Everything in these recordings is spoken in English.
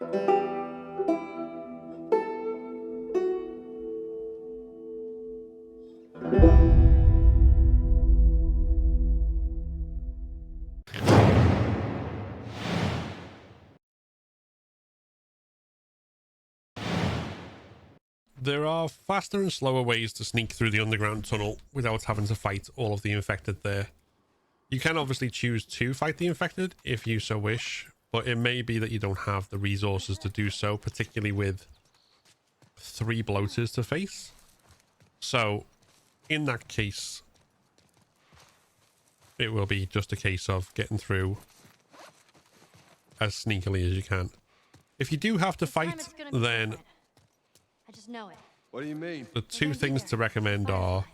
There are faster and slower ways to sneak through the underground tunnel without having to fight all of the infected there. You can obviously choose to fight the infected if you so wish, but it may be that you don't have the resources to do so, particularly with 3 bloaters to face. So, in that case, it will be just a case of getting through as sneakily as you can. If you do have to fight, then I just know it. What do you mean? the 2 things to recommend are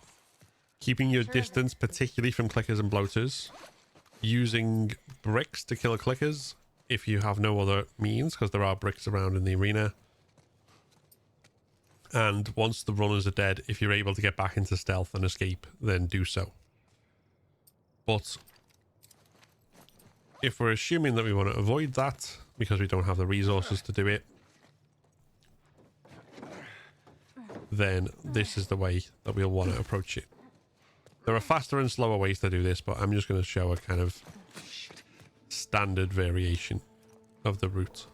keeping your distance, particularly from clickers and bloaters, using bricks to kill clickers if you have no other means, because there are bricks around in the arena, and once the runners are dead, if you're able to get back into stealth and escape, then do so. But if we're assuming that we want to avoid that because we don't have the resources to do it, then this is the way that we'll want to approach it. There are faster and slower ways to do this, but I'm just going to show a kind of standard variation of the route.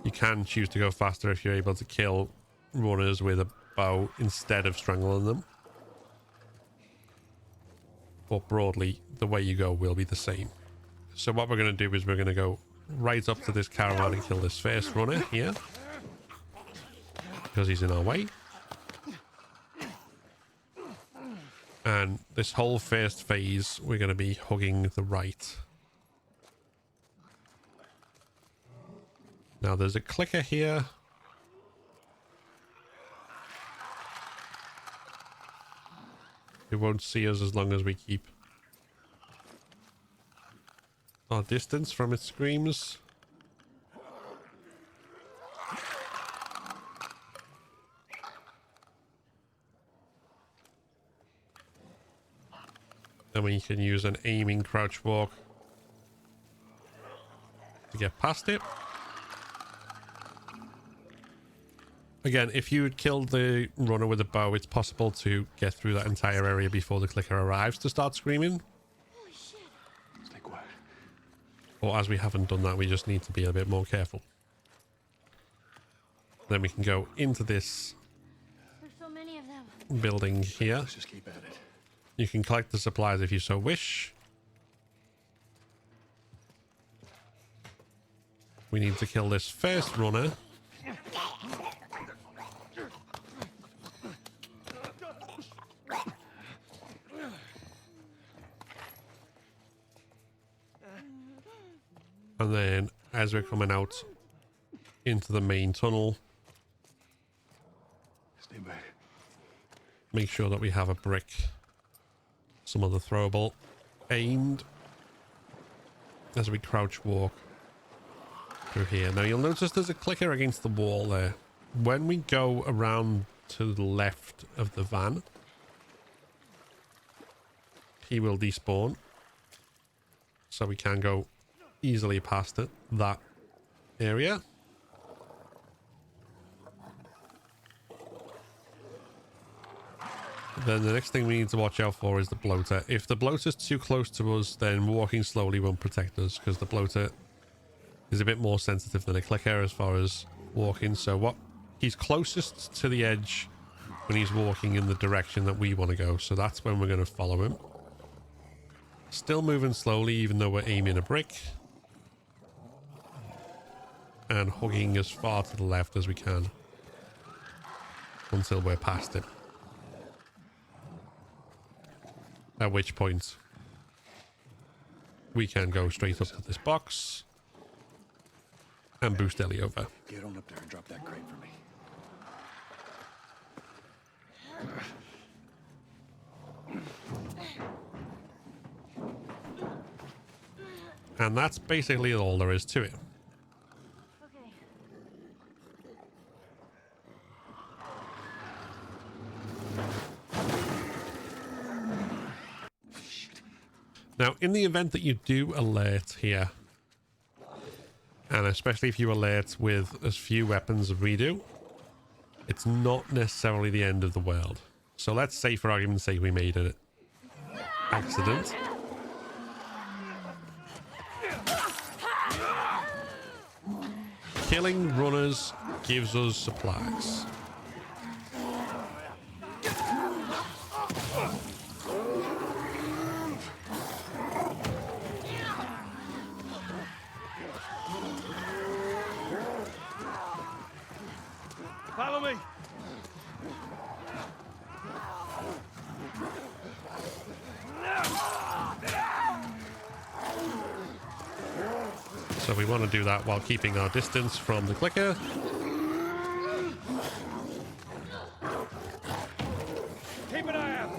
You can choose to go faster if you're able to kill runners with a bow instead of strangling them. But broadly, the way you go will be the same. So what we're going to do is we're going to go right up to this caravan and kill this first runner here, because he's in our way. And this whole first phase, we're going to be hugging the right. Now there's a clicker here. It won't see us as long as we keep our distance from its screams. Then we can use an aiming crouch walk to get past it. Again, if you killed the runner with a bow, it's possible to get through that entire area before the clicker arrives to start screaming. Holy shit. Stay quiet. Or as we haven't done that, we just need to be a bit more careful. Then we can go into this There's so many of them. building here. Let's just keep at it. You can collect the supplies if you so wish. We need to kill this first runner. And then as we're coming out into the main tunnel, Stay back. make sure that we have a brick, some other throwable, aimed as we crouch walk through here. Now you'll notice there's a clicker against the wall there. When we go around to the left of the van, he will despawn, so we can go easily past it, that area. Then the next thing we need to watch out for is the bloater. If the bloater's too close to us, then walking slowly won't protect us, because the bloater is a bit more sensitive than a clicker as far as walking. So what he's closest to the edge when he's walking in the direction that we want to go, so that's when we're going to follow him. Still moving slowly, even though we're aiming a brick, and hugging as far to the left as we can until we're past it. At which point we can go straight up to this box and boost Ellie over. Get on up there and drop that crate for me. And that's basically all there is to it. Okay. Now, in the event that you do alert here, And especially if you alert with as few weapons as we do, it's not necessarily the end of the world. So let's say, for argument's sake, we made an accident. Killing runners gives us supplies. Follow me. So we want to do that while keeping our distance from the clicker. Keep an eye out.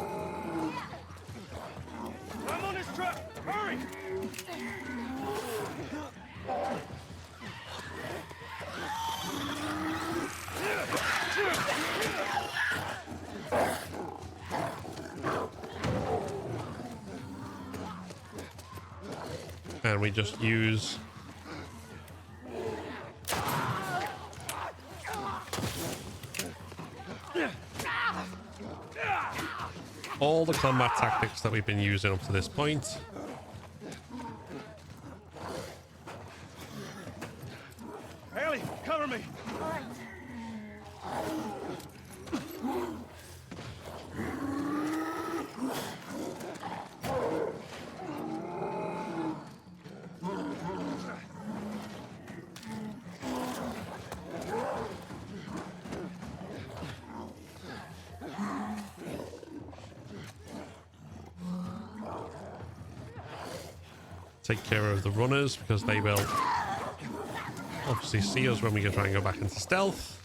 I'm on this truck. Hurry. And we just use all the combat tactics that we've been using up to this point. Ellie, cover me. Take care of the runners because they will obviously see us when we try and go back into stealth.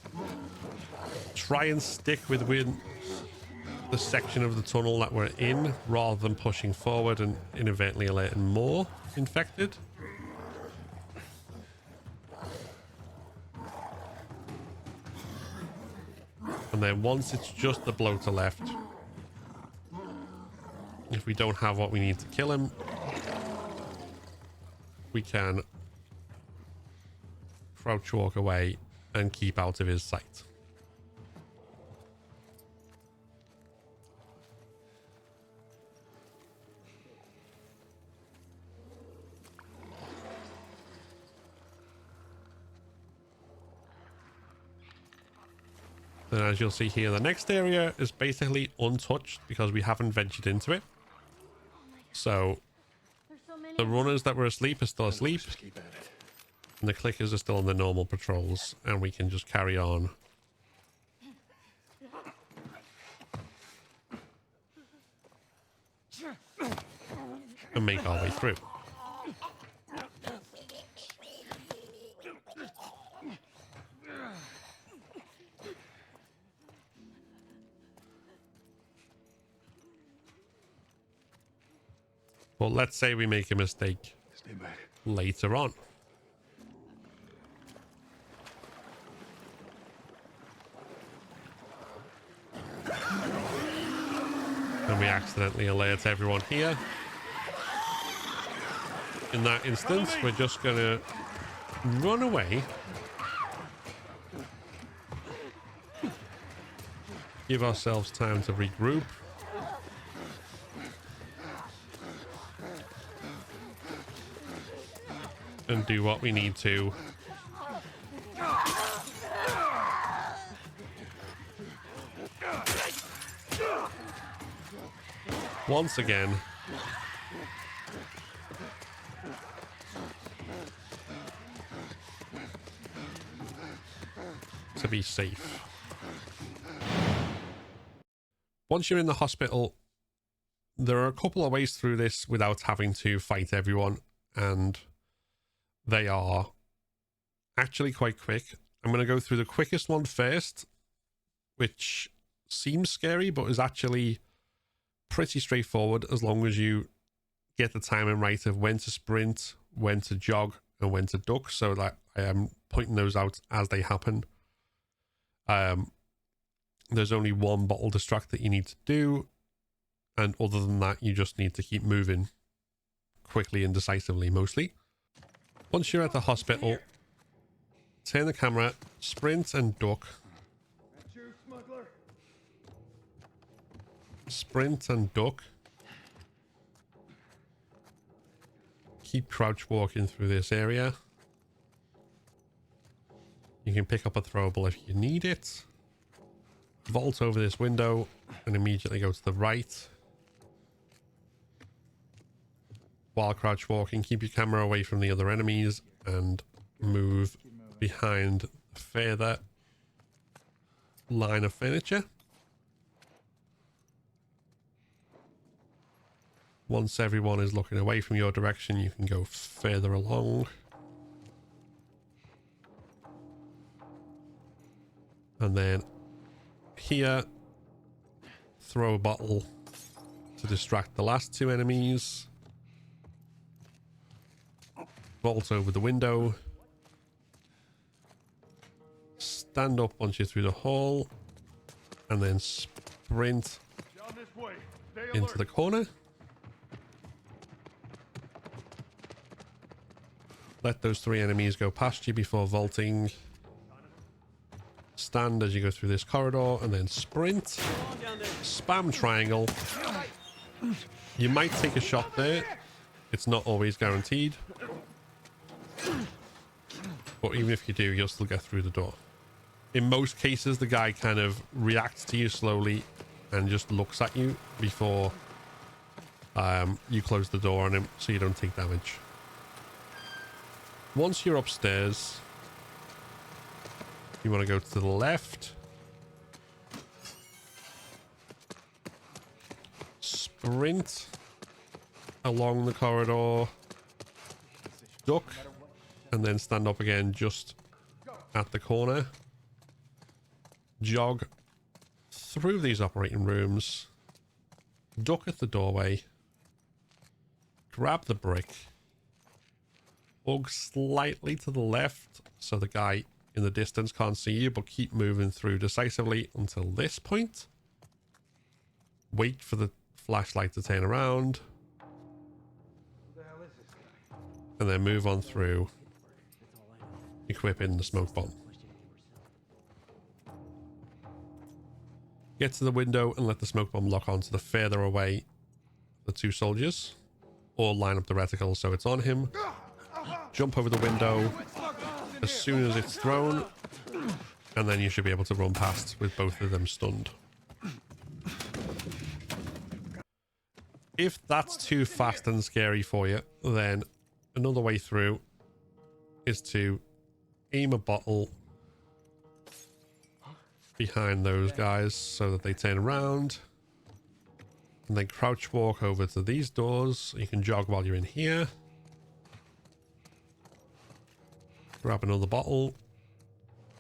Try and stick within the section of the tunnel that we're in rather than pushing forward and inadvertently alerting more infected. And then once it's just the bloater left, if we don't have what we need to kill him, we can crouch walk away and keep out of his sight. Then as you'll see here, the next area is basically untouched because we haven't ventured into it. So There's so many. the runners that were asleep are still asleep, Just keep at it. and the clickers are still on their normal patrols, and we can just carry on. And make our way through. Well, let's say we make a mistake Stay back. later on. And we accidentally alert everyone here. In that instance, we're just gonna run away. Give ourselves time to regroup. And do what we need to. Once again. To be safe. Once you're in the hospital, there are a couple of ways through this without having to fight everyone, and they are actually quite quick. I'm going to go through the quickest one first, which seems scary, but is actually pretty straightforward as long as you get the timing right of when to sprint, when to jog, and when to duck, so that I am pointing those out as they happen. There's only one bottle distract that you need to do, and other than that, you just need to keep moving quickly and decisively, mostly. Once you're at the hospital, turn the camera, sprint and duck. That's you, smuggler. Sprint and duck. Keep crouch walking through this area. You can pick up a throwable if you need it. Vault over this window and immediately go to the right. While crouch walking, keep your camera away from the other enemies and move behind the further line of furniture. Once everyone is looking away from your direction, you can go further along. And then here, throw a bottle to distract the last two enemies. Vault over the window. Stand up once you're through the hall. And then sprint Down this way. Stay into alert. the corner. Let those three enemies go past you before vaulting. Stand as you go through this corridor and then sprint. Spam triangle. You might take a shot there. It's not always guaranteed. But even if you do, you'll still get through the door. In most cases, the guy kind of reacts to you slowly and just looks at you before you close the door on him so you don't take damage. Once you're upstairs, you want to go to the left. Sprint along the corridor. Duck. And then stand up again just at the corner. Jog through these operating rooms. Duck at the doorway. Grab the brick. Bug slightly to the left so the guy in the distance can't see you, but keep moving through decisively until this point. Wait for the flashlight to turn around. Who the hell is this guy? And then move on through, equipping the smoke bomb. Get to the window and let the smoke bomb lock onto the further away the two soldiers, or line up the reticle so it's on him. Jump over the window as soon as it's thrown, and then you should be able to run past with both of them stunned. If that's too fast and scary for you, then another way through is to aim a bottle behind those guys so that they turn around, and then crouch walk over to these doors. You can jog while you're in here. Grab another bottle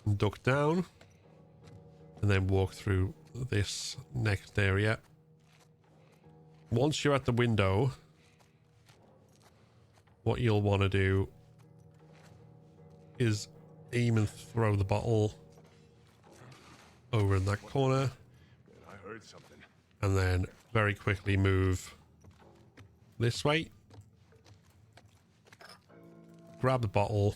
and duck down, and then walk through this next area. Once you're at the window, what you'll want to do is aim and throw the bottle over in that corner, I heard something. and then very quickly move this way. Grab the bottle.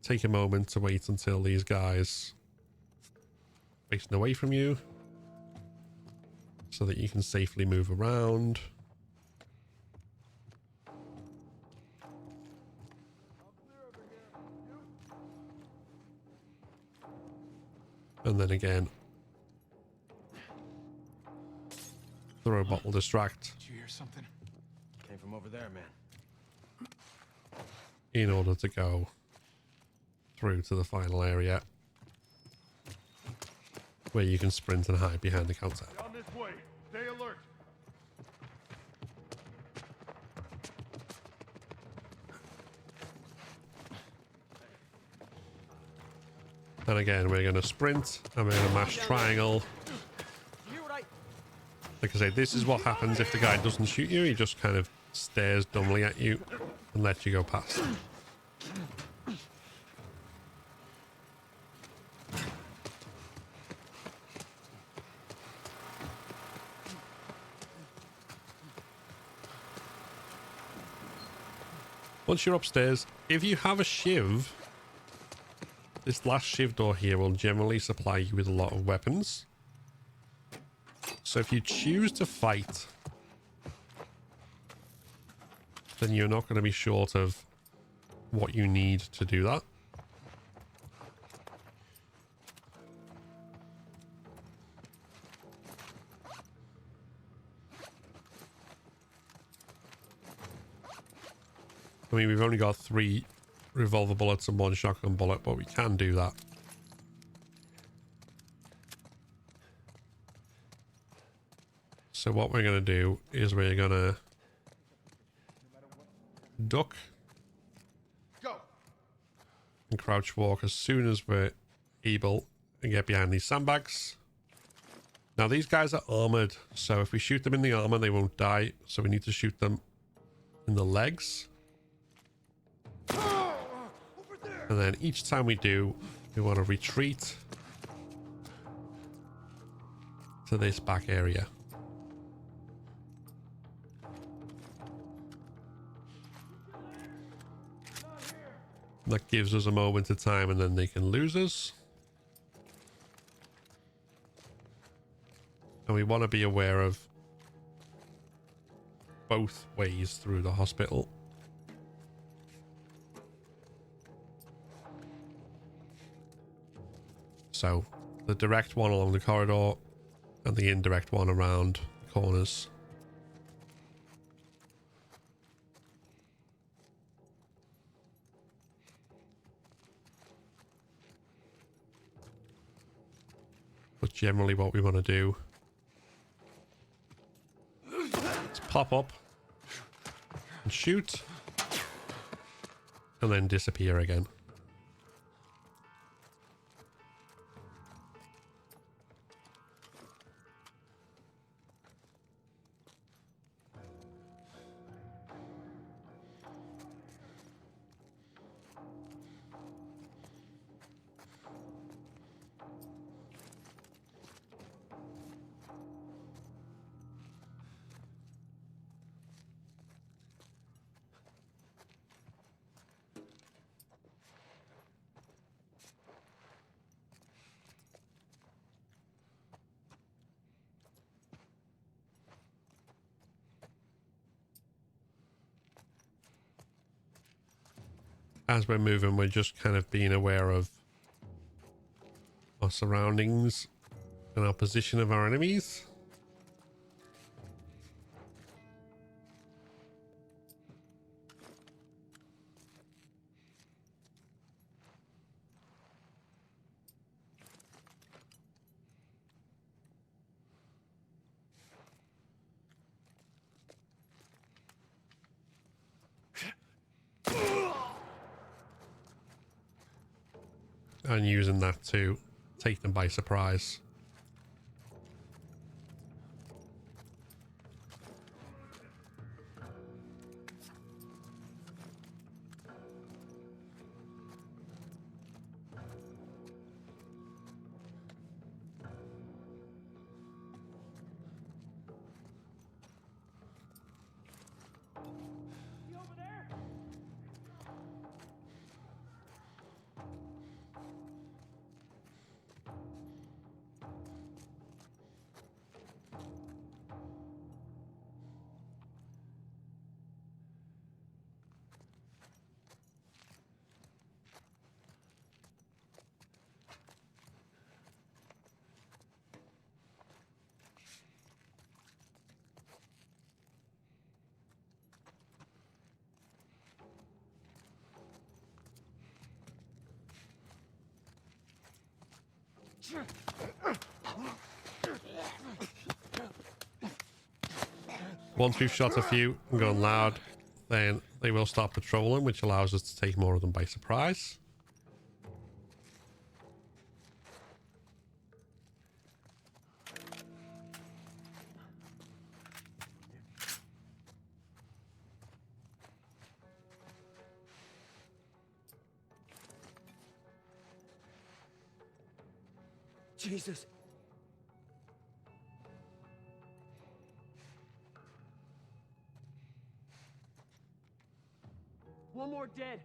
Take a moment to wait until these guys facing away from you so that you can safely move around. And then again, throw a bottle distract Did you hear something? Came from over there, man. in order to go through to the final area where you can sprint and hide behind the counter. Down this way. Stay alert. And again, we're going to sprint and we're going to mash triangle. Like I say, this is what happens if the guy doesn't shoot you. He just kind of stares dumbly at you and lets you go past. Once you're upstairs, if you have a shiv, this last shiv door here will generally supply you with a lot of weapons. So if you choose to fight, then you're not going to be short of what you need to do that. I mean, we've only got 3 revolver bullets and 1 shotgun bullet, but we can do that. So what we're going to do is we're going to duck and crouch walk as soon as we're able and get behind these sandbags. Now these guys are armored, so if we shoot them in the armor, they won't die. So we need to shoot them in the legs. And then each time we do, we want to retreat to this back area. That gives us a moment of time, and then they can lose us. And we want to be aware of both ways through the hospital. So the direct one along the corridor and the indirect one around the corners. But generally what we want to do is pop up and shoot and then disappear again. As we're moving, we're just kind of being aware of our surroundings and our position of our enemies. And using that to take them by surprise. Once we've shot a few and gone loud, then they will start patrolling, which allows us to take more of them by surprise. Jesus. One more dead.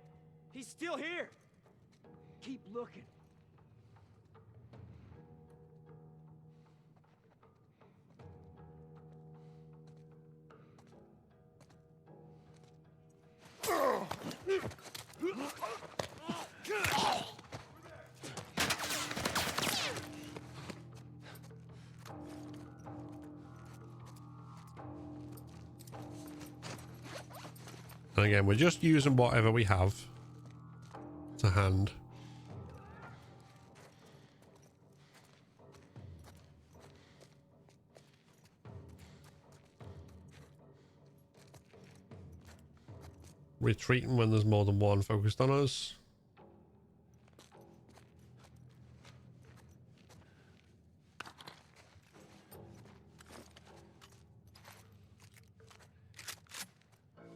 He's still here. Keep looking. And again, we're just using whatever we have to hand. Retreating when there's more than one focused on us.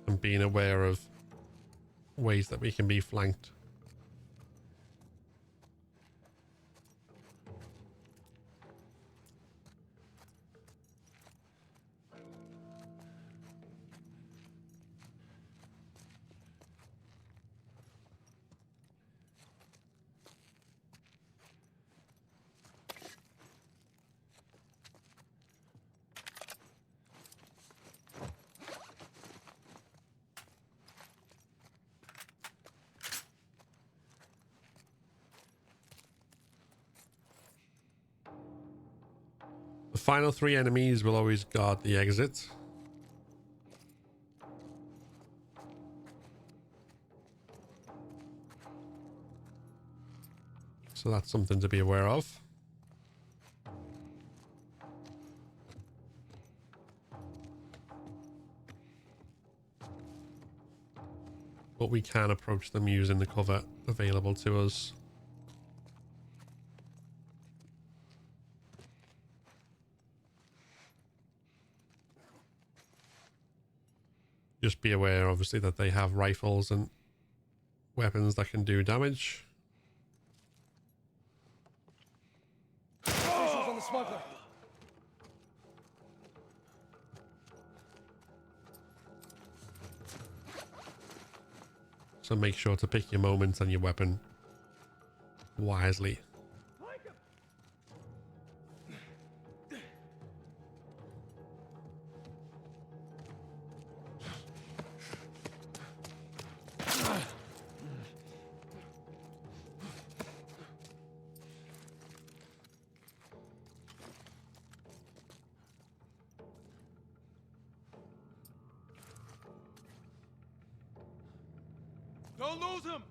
And being aware of ways that we can be flanked. The final 3 enemies will always guard the exit. So that's something to be aware of. But we can approach them using the cover available to us. Just be aware, obviously, that they have rifles and weapons that can do damage. On the smuggler. So make sure to pick your moments and your weapon wisely. Don't lose him!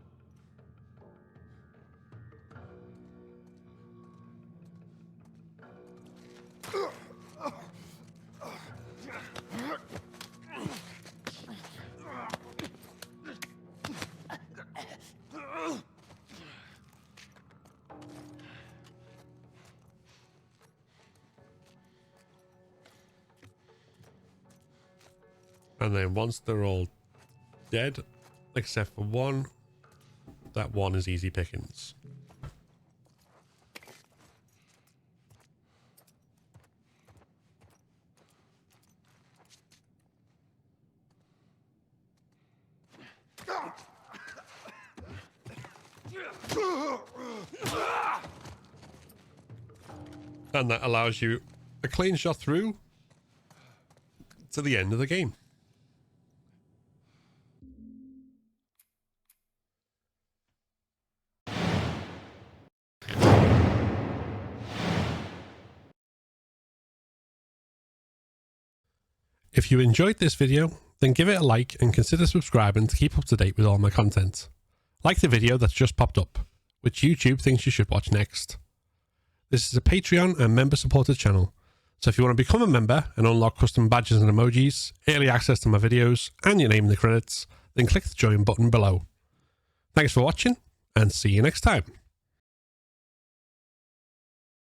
And then once they're all dead, except for one, that one is easy pickings. And that allows you a clean shot through to the end of the game. If you enjoyed this video, then give it a like and consider subscribing to keep up to date with all my content. Like the video that's just popped up, which YouTube thinks you should watch next. This is a Patreon and member supported channel, so if you want to become a member and unlock custom badges and emojis, early access to my videos, and your name in the credits, then click the join button below. Thanks for watching, and see you next time.